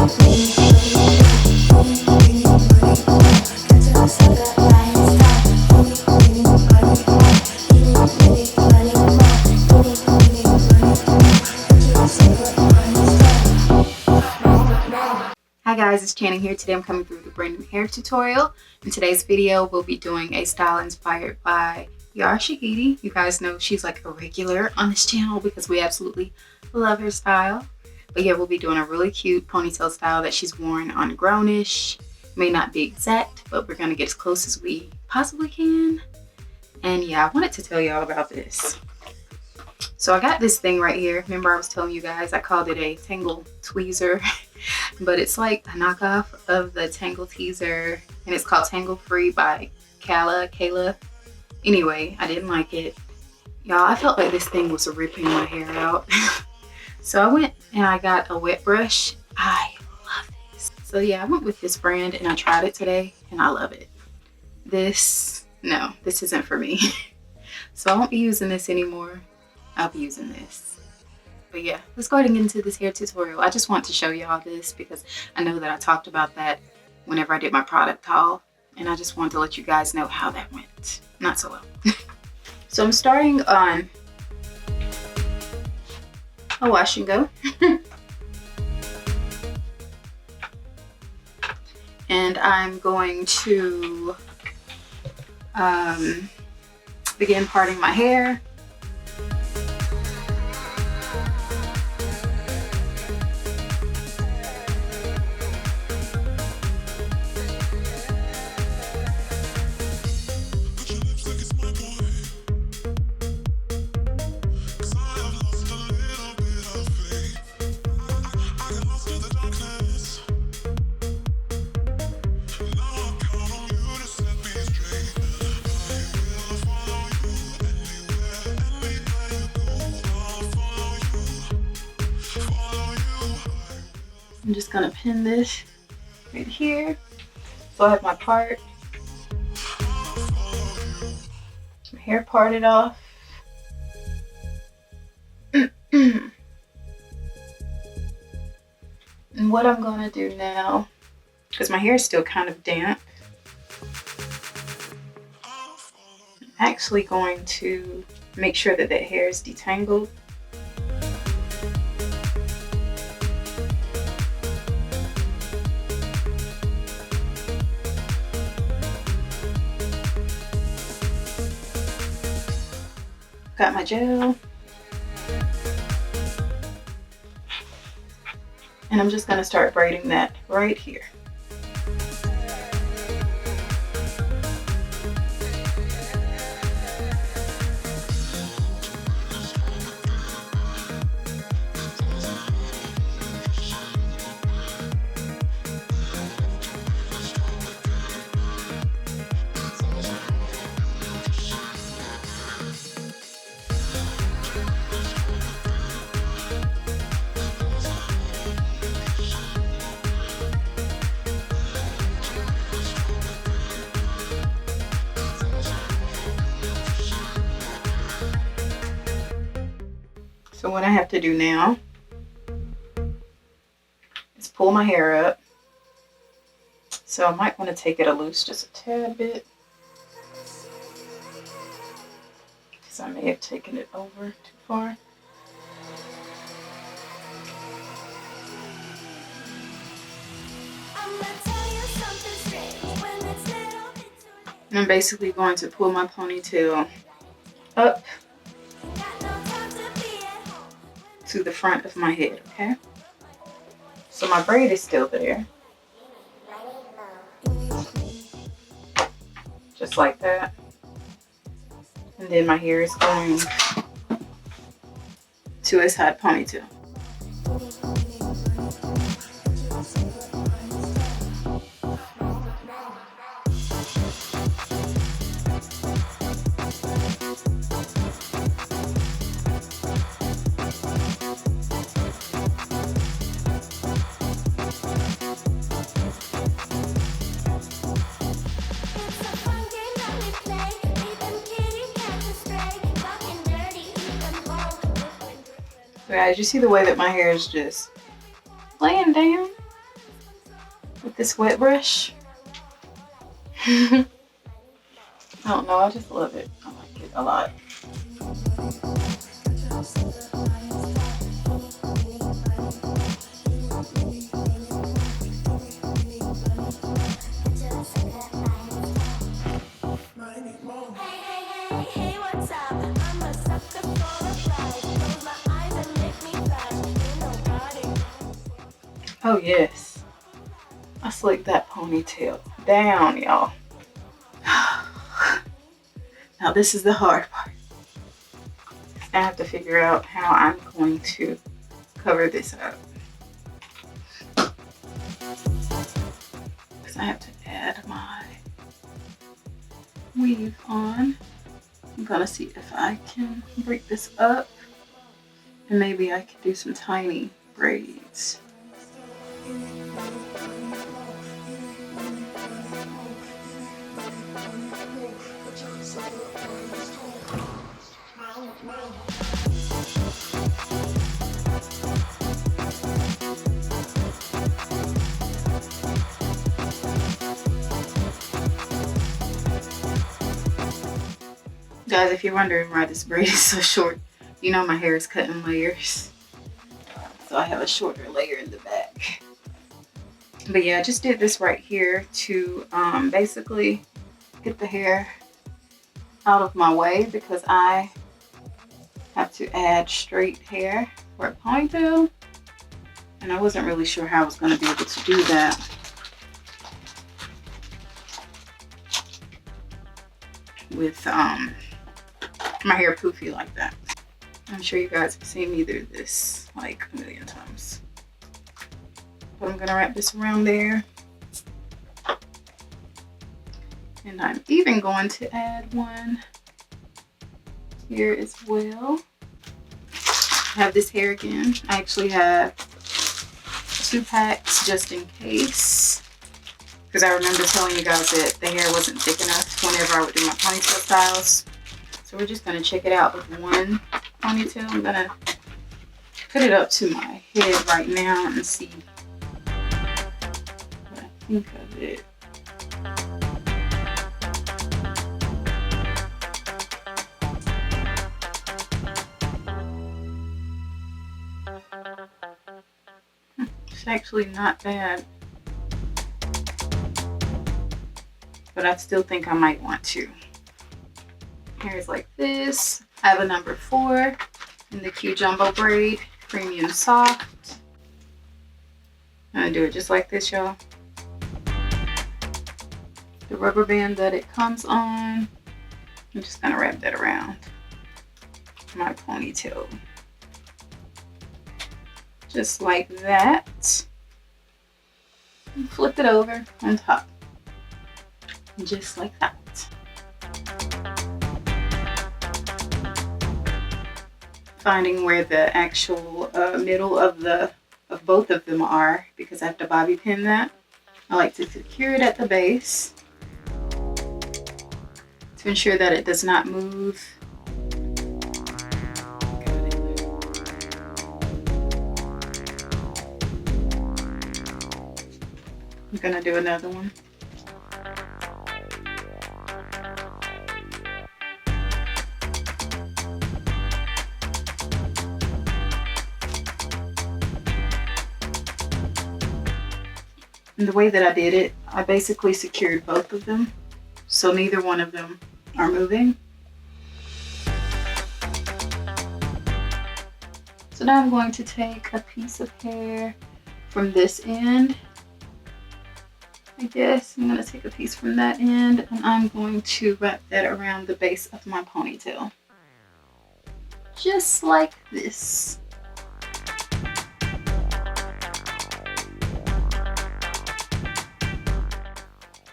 Hi guys, it's Channing here. Today I'm coming through the braiding hair tutorial. In today's video, we'll be doing a style inspired by Yara Shahidi. You guys know she's like a regular on this channel because we absolutely love her style. But yeah, we'll be doing a really cute ponytail style that she's worn on Grownish. May not be exact, but we're gonna get as close as we possibly can. And yeah, I wanted to tell y'all about this. So I got this thing right here. Remember I was telling you guys I called it a tangle tweezer. But it's like a knockoff of the Tangle Teaser, and it's called Tangle Free by Kayla. Anyway, I didn't like it. Y'all, I felt like this thing was ripping my hair out. So I went and I got a wet brush. I love this. So yeah, I went with this brand and I tried it today and I love it. This isn't for me. So I won't be using this anymore. I'll be using this. But yeah, let's go ahead and get into this hair tutorial. I just want to show y'all this because I know that I talked about that whenever I did my product haul. And I just wanted to let you guys know how that went. Not so well. So I'm starting on a wash and go. And I'm going to begin parting my hair. I'm just gonna pin this right here. So I have my part. My hair parted off. And what I'm gonna do now, because my hair is still kind of damp, I'm actually going to make sure that that hair is detangled. Got my gel. And I'm just gonna start braiding that right here. So what I have to do now is pull my hair up. So I might want to take it a loose just a tad bit, because I may have taken it over too far. And I'm basically going to pull my ponytail up to the front of my head, okay? So my braid is still there. Just like that. And then my hair is going to a side ponytail. Guys, you see the way that my hair is just laying down? with this wet brush. I don't know, I just love it. I like it a lot. Oh yes, I slicked that ponytail down, y'all. Now this is the hard part. I have to figure out how I'm going to cover this up. Because I have to add my weave on. I'm gonna see if I can break this up and maybe I can do some tiny braids. Guys, if you're wondering why this braid is so short, you know my hair is cut in layers. So I have a shorter layer in the back. But yeah, I just did this right here to basically get the hair out of my way because I have to add straight hair for a ponytail. And I wasn't really sure how I was going to be able to do that. With my hair poofy like that. I'm sure you guys have seen me do this like a million times. But I'm gonna wrap this around there. And I'm even going to add one here as well. I have this hair again. I actually have 2 packs just in case. Because I remember telling you guys that the hair wasn't thick enough whenever I would do my ponytail styles. So we're just going to check it out with one ponytail. I'm going to put it up to my head right now and see what I think of it. It's actually not bad. But I still think I might want to. Hair's like this. I have a number 4 in the Q Jumbo braid, premium soft. I'm gonna do it just like this, y'all. The rubber band that it comes on, I'm just gonna wrap that around my ponytail. Just like that. And flip it over on top. Just like that. Finding where the actual middle of both of them are, because I have to bobby pin that. I like to secure it at the base to ensure that it does not move. I'm gonna do another one. And the way that I did it, I basically secured both of them, so neither one of them are moving. So now I'm going to take a piece of hair from this end. I guess I'm going to take a piece from that end and I'm going to wrap that around the base of my ponytail. Just like this.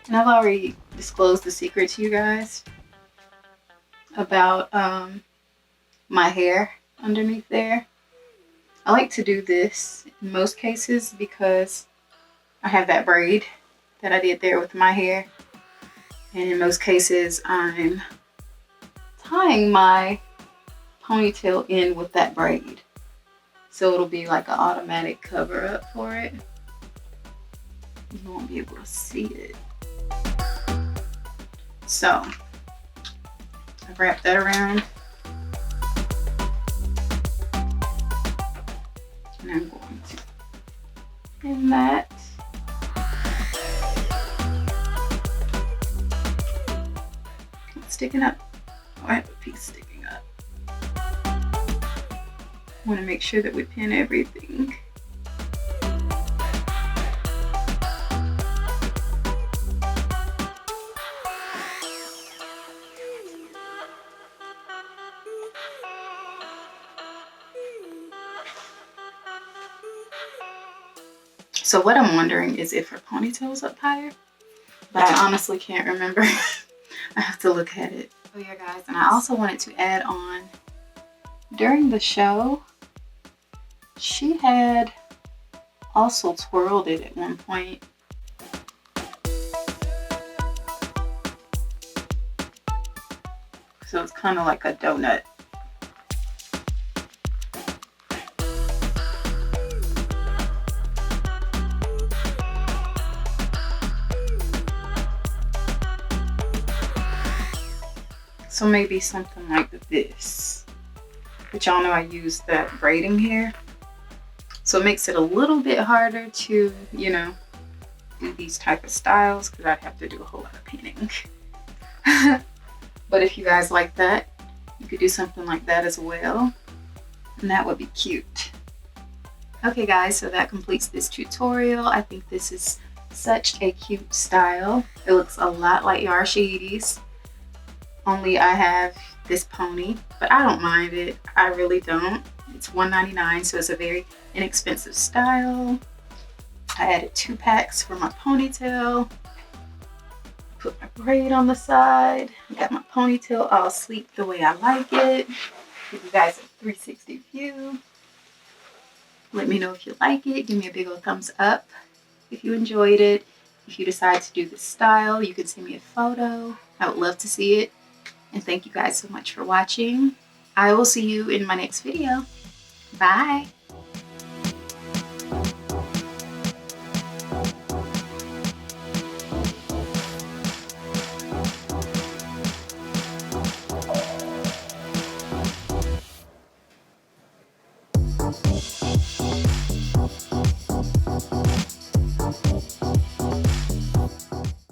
And I've already disclosed the secret to you guys about my hair underneath there. I like to do this in most cases because I have that braid that I did there with my hair. And in most cases, I'm tying my ponytail in with that braid. So it'll be like an automatic cover up for it. You won't be able to see it. So I wrap that around. And I'm going to pin that. It's sticking up. Oh, I have a piece sticking up. Want to make sure that we pin everything. So what I'm wondering is if her ponytail is up higher, but I honestly can't remember. I have to look at it. Oh yeah, guys, and I also wanted to add on, during the show, she had also twirled it at one point. So it's kind of like a donut. So maybe something like this. But y'all know I use that braiding hair. So it makes it a little bit harder to, you know, do these type of styles because I'd have to do a whole lot of pinning. But if you guys like that, you could do something like that as well. And that would be cute. Okay guys, so that completes this tutorial. I think this is such a cute style. It looks a lot like Yara Shahidi's. Only I have this pony, but I don't mind it. I really don't. It's $1.99, so it's a very inexpensive style. I added 2 packs for my ponytail. Put my braid on the side. I got my ponytail all sleek the way I like it. Give you guys a 360 view. Let me know if you like it. Give me a big old thumbs up if you enjoyed it. If you decide to do this style, you can send me a photo. I would love to see it. And thank you guys so much for watching. I will see you in my next video. Bye.